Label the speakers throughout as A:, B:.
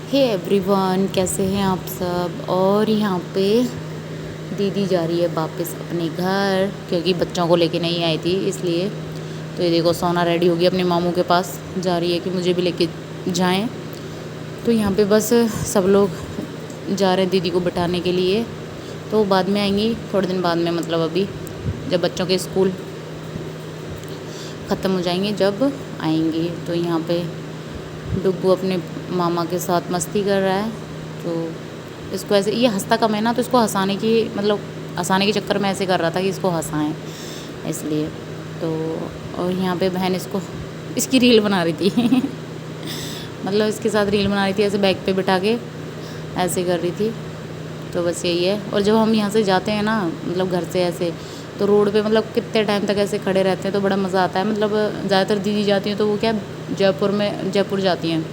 A: Hey everyone, कैसे हैं आप सब। और यहाँ पे दीदी जा रही है वापस अपने घर, क्योंकि बच्चों को लेके नहीं आई थी इसलिए। तो ये देखो सोना रेडी होगी, अपने मामू के पास जा रही है कि मुझे भी लेके जाएं। तो यहाँ पे बस सब लोग जा रहे हैं दीदी को बिठाने के लिए। तो बाद में आएंगी थोड़े दिन बाद में, मतलब अभी जब बच्चों के स्कूल ख़त्म हो जाएंगे जब आएंगी। तो यहाँ पे डुग्गू अपने मामा के साथ मस्ती कर रहा है। तो इसको ऐसे, ये हंसता कम है ना, तो इसको हंसाने की, मतलब हंसाने के चक्कर में ऐसे कर रहा था कि इसको हंसाएं इसलिए। तो और यहाँ पे बहन इसकी रील बना रही थी मतलब इसके साथ रील बना रही थी, ऐसे बैग पे बिठा के ऐसे कर रही थी। तो बस यही है। और जब हम यहाँ से जाते हैं ना, मतलब घर से ऐसे, तो रोड पे मतलब कितने टाइम तक ऐसे खड़े रहते हैं तो बड़ा मज़ा आता है। मतलब ज़्यादातर दीदी जाती हैं तो वो क्या जयपुर जाती हैं,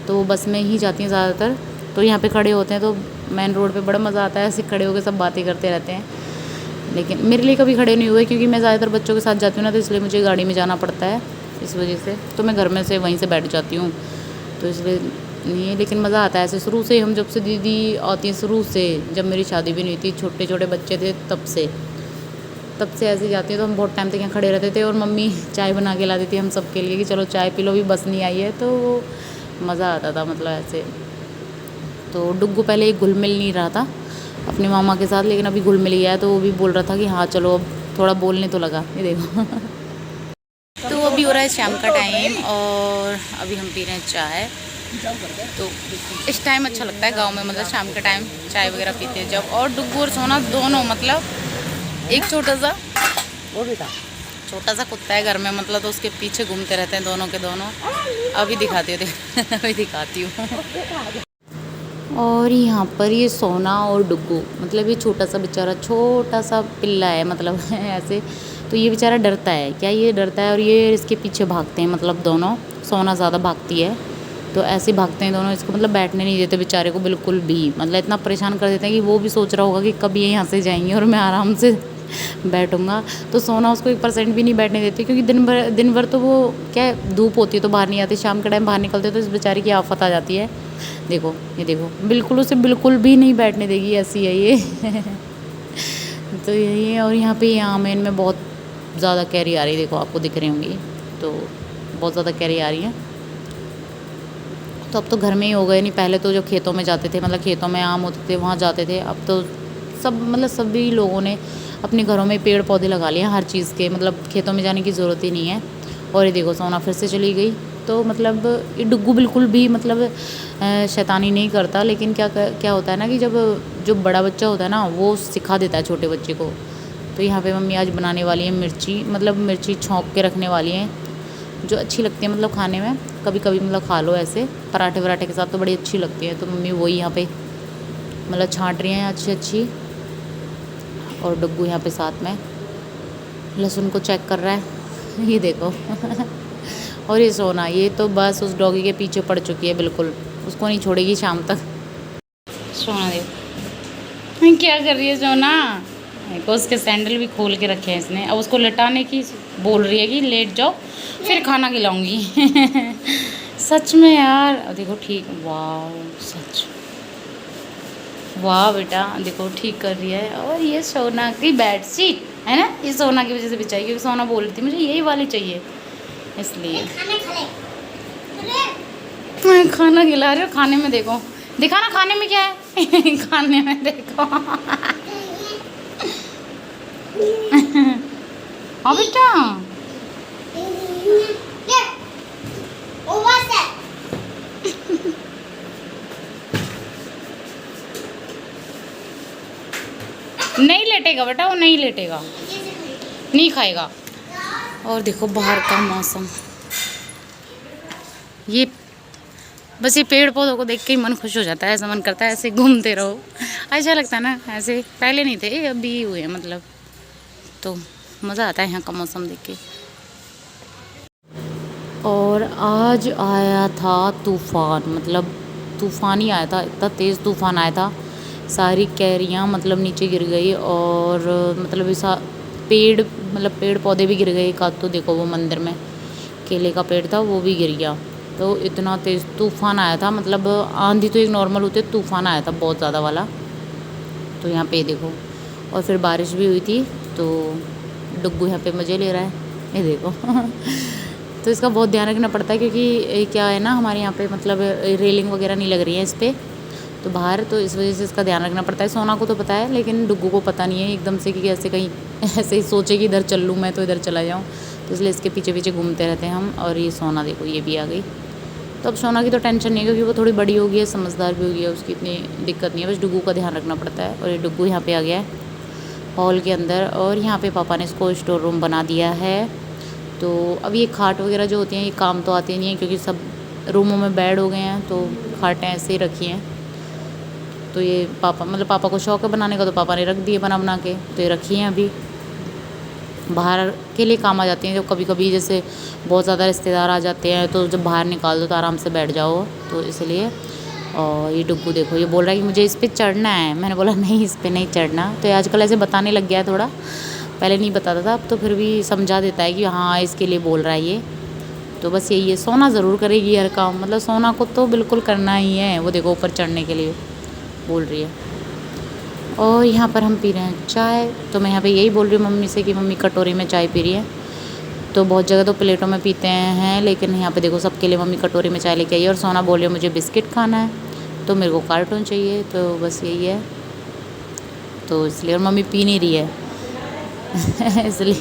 A: तो वो बस में ही जाती हैं ज़्यादातर। तो यहाँ पे खड़े होते हैं तो मेन रोड पे बड़ा मज़ा आता है, ऐसे खड़े होकर सब बातें करते रहते हैं। लेकिन मेरे लिए कभी खड़े नहीं हुए, क्योंकि मैं ज़्यादातर बच्चों के साथ जाती हूँ ना, तो इसलिए मुझे गाड़ी में जाना पड़ता है इस वजह से। तो मैं घर में से वहीं से बैठ जाती हूँ, तो इसलिए नहीं। लेकिन मज़ा आता है ऐसे शुरू से, हम जब से दीदी आती है, शुरू से जब मेरी शादी भी नहीं थी, छोटे छोटे बच्चे थे तब से ऐसे जाती है। तो हम बहुत टाइम तक यहाँ खड़े रहते थे, और मम्मी चाय बना के लाती थी हम सब के लिए कि चलो चाय पी लो, भी बस नहीं आई है। तो मज़ा आता था मतलब ऐसे। तो डुग्गू पहले घुल मिल नहीं रहा था अपने मामा के साथ, लेकिन अभी घुल मिल गया है। तो वो भी बोल रहा था कि हाँ चलो, अब थोड़ा बोलने तो लगा, ये देखो तो अभी हो रहा है शाम का टाइम, और अभी हम पी रहे हैं चाय। तो इस टाइम अच्छा लगता है गांव में, मतलब शाम के टाइम चाय वगैरह पीते हैं जब। और डुग्गू और सोना दोनों, मतलब एक छोटा सा कुत्ता है घर में, मतलब तो उसके पीछे घूमते रहते हैं दोनों के दोनों। अभी दिखाती हूँ अभी दिखाती हूँ। और यहाँ पर ये सोना और डुग्गू, मतलब ये छोटा सा बेचारा, छोटा सा पिल्ला है मतलब ऐसे। तो ये बेचारा डरता है, क्या ये डरता है, और ये इसके पीछे भागते हैं, मतलब दोनों। सोना ज़्यादा भागती है, तो ऐसे भागते हैं दोनों, इसको मतलब बैठने नहीं देते बेचारे को बिल्कुल भी। मतलब इतना परेशान कर देते हैं कि वो भी सोच रहा होगा कि कब ये यहाँ से जाएंगे और मैं आराम से बैठूंगा। तो सोना उसको 1% भी नहीं बैठने देती, क्योंकि दिन भर तो वो क्या है, धूप होती है तो बाहर नहीं आती, शाम के टाइम बाहर निकलते तो इस बेचारी की आफत आ जाती है। देखो ये देखो, बिल्कुल उसे बिल्कुल भी नहीं बैठने देगी, ऐसी है ये तो यही है। और यहाँ पे आम है, इनमें बहुत ज़्यादा कैरी आ रही है, देखो आपको दिख रही होंगी, तो बहुत ज़्यादा कैरी आ रही है। तो अब तो घर में ही हो गए, नहीं पहले तो जो खेतों में जाते थे, मतलब खेतों में आम होते थे वहाँ जाते थे। अब तो सब, मतलब सभी लोगों ने अपने घरों में पेड़ पौधे लगा लिए हैं हर चीज़ के, मतलब खेतों में जाने की ज़रूरत ही नहीं है। और ये देखो सोना फिर से चली गई। तो मतलब ये डुग्गू बिल्कुल भी मतलब शैतानी नहीं करता, लेकिन क्या होता है ना कि जब जो बड़ा बच्चा होता है ना, वो सिखा देता है छोटे बच्चे को। तो यहाँ पे मम्मी आज बनाने वाली है मिर्ची, मतलब मिर्ची छौंक के रखने वाली हैं, जो अच्छी लगती है मतलब खाने में। कभी कभी मतलब खा लो ऐसे पराठे वराठे के साथ, तो बड़ी अच्छी लगती है। तो मम्मी वही यहाँ पे मतलब छाँट रही हैं अच्छी अच्छी, और डुग्गू यहाँ पे साथ में लहसुन को चेक कर रहा है ये देखो और ये सोना, ये तो बस उस डॉगी के पीछे पड़ चुकी है बिल्कुल, उसको नहीं छोड़ेगी शाम तक। सोना देखो क्या कर रही है सोना, देखो उसके सैंडल भी खोल के रखे हैं इसने। अब उसको लेटाने की बोल रही है कि लेट जाओ फिर खाना खिलाऊंगी सच में यार, देखो ठीक, वाह सच, वाह बेटा देखो ठीक कर रही है। और ये सोना की बेडशीट है ना, ये सोना की वजह से बिछाई, क्योंकि सोना बोल रही थी मुझे यही वाली चाहिए, इसलिए मैं खाना खिला रही हूँ। खाने में देखो, दिखाना खाने में क्या है खाने में देखो हाँ बेटा नहीं लेटेगा बेटा, वो नहीं लेटेगा, नहीं खाएगा। और देखो बाहर का मौसम, ये बस ये पेड़ पौधों को देख के ही मन खुश हो जाता है, ऐसा मन करता है ऐसे घूमते रहो, अच्छा लगता है ना। ऐसे पहले नहीं थे, अभी हुए हैं मतलब, तो मज़ा आता है यहाँ का मौसम देख के। और आज आया था तूफ़ान, मतलब तूफ़ान ही आया था, इतना तेज़ तूफ़ान आया था, सारी कैरियाँ मतलब नीचे गिर गई। और मतलब ऐसा पेड़ पौधे भी गिर गए। एक आध तो देखो वो मंदिर में केले का पेड़ था वो भी गिर गया। तो इतना तेज़ तूफ़ान आया था, मतलब आंधी तो एक नॉर्मल होती है, तूफ़ान आया था बहुत ज़्यादा वाला। तो यहाँ पे देखो, और फिर बारिश भी हुई थी। तो डुग्गू यहाँ पे मज़े ले रहा है, ये देखो। तो इसका बहुत ध्यान रखना पड़ता है, क्योंकि क्या है ना, हमारे यहाँ पे मतलब रेलिंग वगैरह नहीं लग रही है इस पर तो बाहर, तो इस वजह से इसका ध्यान रखना पड़ता है। सोना को तो पता है, लेकिन डुग्गू को पता नहीं है एकदम से कि ऐसे कहीं ऐसे ही सोचे कि इधर चल लूँ मैं तो इधर चला जाऊँ, तो इसलिए इसके पीछे पीछे घूमते रहते हैं हम। और ये सोना देखो, ये भी आ गई। तो अब सोना की तो टेंशन नहीं है, क्योंकि वो थोड़ी बड़ी हो गई है, समझदार भी हो गई है, उसकी इतनी दिक्कत नहीं है, बस डुग्गू का ध्यान रखना पड़ता है। और ये डुग्गू यहाँ पे आ गया है हॉल के अंदर, और यहाँ पे पापा ने इसको स्टोर रूम बना दिया है। तो अब ये खाट वगैरह जो होती हैं, ये काम तो आती नहीं है, क्योंकि सब रूमों में बेड हो गए हैं, तो खाटें ऐसे ही रखी हैं। तो ये पापा को शौक है बनाने का, तो पापा ने रख दिए बना बना के, तो ये रखी हैं। अभी बाहर के लिए काम आ जाती हैं, जो कभी कभी जैसे बहुत ज़्यादा रिश्तेदार आ जाते हैं, तो जब बाहर निकाल दो तो आराम से बैठ जाओ, तो इसलिए। और ये डुग्गू देखो, ये बोल रहा है कि मुझे इस पर चढ़ना है। मैंने बोला नहीं, इस पर नहीं चढ़ना। तो ये आजकल ऐसे बताने लग गया है थोड़ा, पहले नहीं बताता था, अब तो फिर भी समझा देता है कि हाँ इसके लिए बोल रहा है ये। तो बस यही है, सोना ज़रूर करेगी हर काम, मतलब सोना को तो बिल्कुल करना ही है। वो देखो ऊपर चढ़ने के लिए बोल रही है। और यहाँ पर हम पी रहे हैं चाय। तो मैं यहाँ पे यही बोल रही हूँ मम्मी से कि मम्मी कटोरी में चाय पी रही है। तो बहुत जगह तो प्लेटों में पीते हैं, लेकिन यहाँ पे देखो सबके लिए मम्मी कटोरी में चाय लेके आई है। और सोना बोल रही है मुझे बिस्किट खाना है, तो मेरे को कार्टून चाहिए। तो बस यही है, तो इसलिए। और मम्मी पी नहीं रही है इसलिए।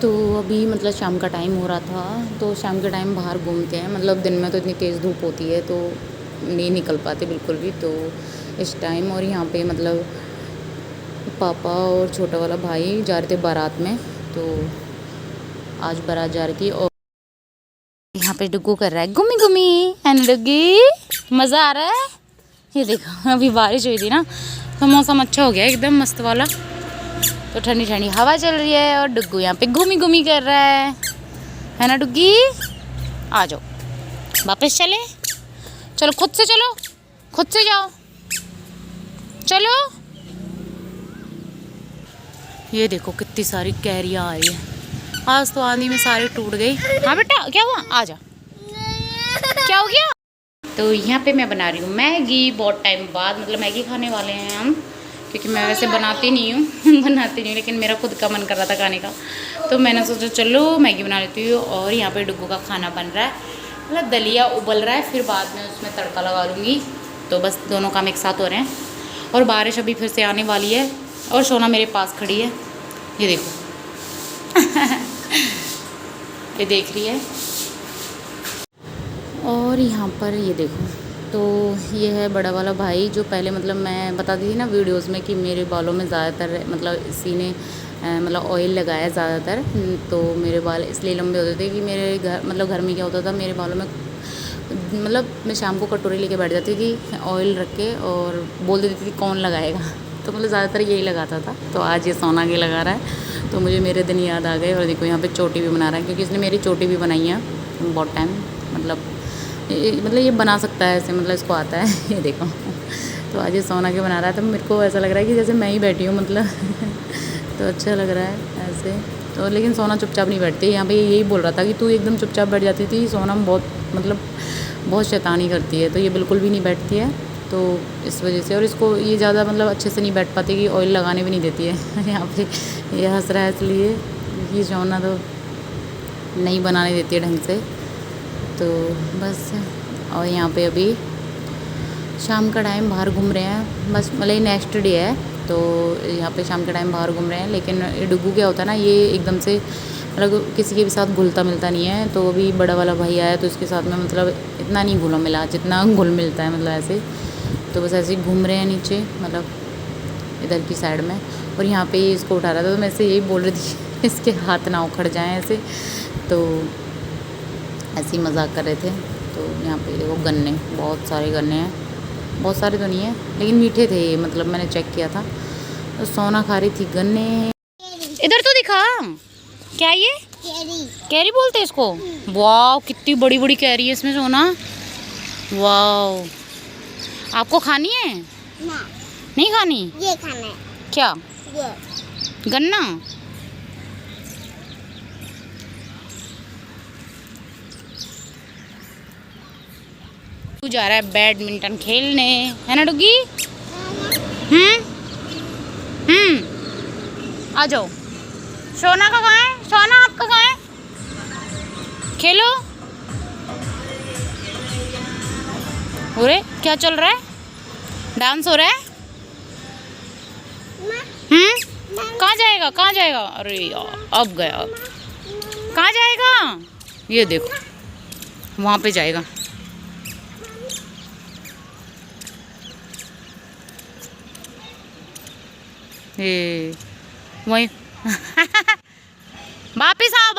A: तो अभी मतलब शाम का टाइम हो रहा था, तो शाम के टाइम बाहर घूमते हैं। मतलब दिन में तो इतनी तेज़ धूप होती है, तो नहीं निकल पाते बिल्कुल भी, तो इस टाइम। और यहाँ पे मतलब पापा और छोटा वाला भाई जा रहे थे बारात में, तो आज बारात जा रही थी। और यहाँ पे डुग्गू कर रहा है गुमी गुमी, है ना डुग्गी, मज़ा आ रहा है। ये देखो, अभी बारिश हुई थी ना, तो मौसम अच्छा हो गया एकदम मस्त वाला, तो ठंडी ठंडी हवा चल रही है। और डुग्गू यहाँ पे घूमी घूमी कर रहा है ना डुग्गी। आ जाओ, वापस चले, चलो खुद से चलो, खुद से जाओ, चलो। ये देखो कितनी सारी कैरियाँ आ रही है, आज तो आंधी में सारी टूट गई। हाँ बेटा, क्या हुआ, आ जा, क्या हो गया। तो यहाँ पे मैं बना रही हूँ मैगी, बहुत टाइम बाद मतलब मैगी खाने वाले हैं हम, क्योंकि मैं वैसे बनाती नहीं हूँ बनाती नहीं हूँ, लेकिन मेरा खुद का मन कर रहा था खाने का, तो मैंने सोचा चलो मैगी बना लेती हूँ। और यहाँ पे डुग्गू का खाना बन रहा है, मतलब दलिया उबल रहा है, फिर बाद में उसमें तड़का लगा लूँगी। तो बस दोनों काम एक साथ हो रहे हैं। और बारिश अभी फिर से आने वाली है, और सोना मेरे पास खड़ी है, ये देखो ये देख रही है। और यहाँ पर ये देखो, तो ये है बड़ा वाला भाई, जो पहले मतलब मैं बताती थी ना वीडियोस में कि मेरे बालों में ज़्यादातर मतलब इसी ने मतलब ऑयल लगाया ज़्यादातर, तो मेरे बाल इसलिए लंबे होते थे कि मेरे घर मतलब घर में क्या होता था, मेरे बालों में मतलब मैं शाम को कटोरी लेके बैठ जाती थी ऑयल रख के, और बोल देती थी कौन लगाएगा, तो मतलब ज़्यादातर यही लगाता था। तो आज ये सोना के लगा रहा है, तो मुझे मेरे दिन याद आ गए। और देखो यहाँ पे चोटी भी बना रहा है, क्योंकि इसने मेरी चोटी भी बनाई है बहुत टाइम, मतलब ये बना सकता है ऐसे, मतलब इसको आता है ये देखो। तो आज ये सोना के बना रहा है, तो मेरे को ऐसा लग रहा है कि जैसे मैं ही बैठी हूँ मतलब तो अच्छा लग रहा है ऐसे। तो लेकिन सोना चुपचाप नहीं बैठती, यहाँ पे यही बोल रहा था कि तू एकदम चुपचाप बैठ जाती थी, सोना बहुत शैतानी करती है, तो ये बिल्कुल भी नहीं बैठती है, तो इस वजह से। और इसको ये ज़्यादा मतलब अच्छे से नहीं बैठ पाती, कि ऑयल लगाने भी नहीं देती है यहाँ पे ये हंस रहा है इसलिए, कि सोना तो नहीं बनाने देती है ढंग से, तो बस। और यहाँ पे अभी शाम का टाइम बाहर घूम रहे हैं, बस मतलब नेक्स्ट डे है, तो यहाँ पे शाम के टाइम बाहर घूम रहे हैं। लेकिन ये डुग्गू क्या होता है ना, ये एकदम से मतलब किसी के भी साथ घुलता मिलता नहीं है। तो अभी बड़ा वाला भाई आया, तो इसके साथ में मतलब इतना नहीं घुला मिला जितना घुल मिलता है, मतलब ऐसे। तो बस ऐसे ही घूम रहे हैं नीचे, मतलब इधर की साइड में। और यहाँ पे इसको उठा रहा था, तो मैं से यही बोल रही थी इसके हाथ ना उखड़ जाएँ ऐसे, तो ऐसे ही मजाक कर रहे थे। तो यहाँ पे देखो गन्ने, बहुत सारे गन्ने हैं, बहुत सारे तो नहीं है लेकिन मीठे थे, मतलब मैंने चेक किया था। तो सोना खा रही थी गन्ने। इधर तो दिखा, क्या ये कैरी बोलते हैं इसको। वाह कितनी बड़ी बड़ी कैरी है इसमें सोना, वाह। आपको खानी है ना? नहीं खानी, ये खाना है। क्या ये? गन्ना। तू जा रहा है बैडमिंटन खेलने, है ना डुगी? हम्म। आ जाओ। सोना का कहाँ है? सोना आपका कहाँ है? खेलो। अरे क्या चल रहा है? डांस हो रहा है? कहाँ जाएगा? कहाँ जाएगा? अरे यार अब गया। अब कहाँ जाएगा? ये देखो वहाँ पे जाएगा। ये वही वापिस आओ,